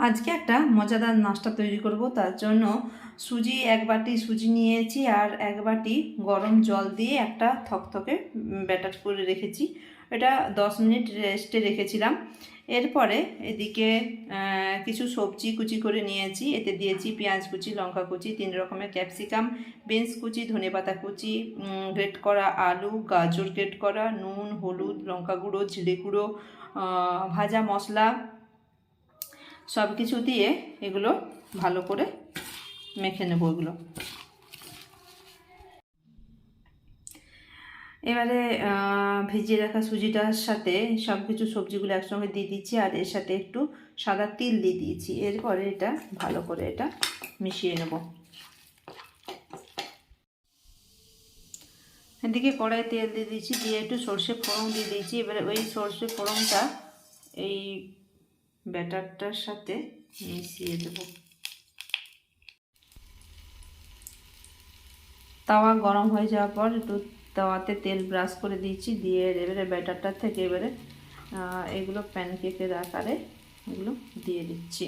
আজকে একটা মজাদার নাস্তা তৈরি করব। তার জন্য সুজি, এক বাটি সুজি নিয়েছি আর এক বাটি গরম জল দিয়ে একটা থকথকে ব্যাটার করে রেখেছি। এটা 10 মিনিট রেস্টে রেখেছিলাম। এরপরে এদিকে কিছু সবজি কুচি করে নিয়েছি। এতে দিয়েছি পেঁয়াজ কুচি, লঙ্কা কুচি, 3 রকমের ক্যাপসিকাম, বিনস কুচি, ধনেপাতা কুচি, গ্রেট করা আলু, গাজর গ্রেট করা, নুন, হলুদ, লঙ্কা গুঁড়ো, জিরে গুঁড়ো, ভাজা মশলা, সব কিছু দিয়ে এগুলো ভালো করে মেখে নেব। এগুলো এবারে ভিজিয়ে রাখা সুজিটার সাথে সব কিছু সবজিগুলো একসঙ্গে দিয়ে দিচ্ছি আর এর সাথে একটু সাদা তিল দিয়ে দিয়েছি। এরপরে এটা ভালো করে এটা মিশিয়ে নেব। এদিকে কড়াই তেল দিয়ে দিয়েছি, দিয়ে একটু সর্ষে ফোড়ন দিয়ে দিয়েছি। এবারে ওই সর্ষে ফোড়নটা এই ব্যাটারটার সাথে মিশিয়ে দেব। তাওয়া গরম হয়ে যাওয়ার পর একটু তাওয়াতে তেল ব্রাশ করে দিয়েছি, দিয়ে এবারে ব্যাটারটার থেকে এবারে এগুলো প্যানকেকের আকারে এগুলো দিয়ে দিচ্ছি।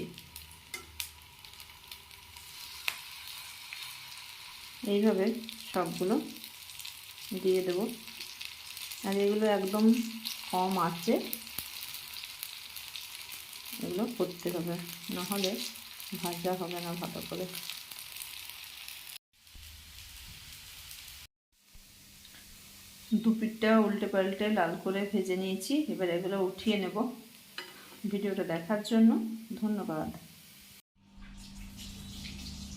এইভাবে সবগুলো দিয়ে দেব। আর এগুলো একদম কম আঁচে এগুলো করতে হবে, নাহলে ভাজা হবে না ভালো করে। দুপিঠটা উল্টে পাল্টে লাল করে ভেজে নিয়েছি। এবার এগুলো উঠিয়ে নেব। ভিডিওটা দেখার জন্য ধন্যবাদ।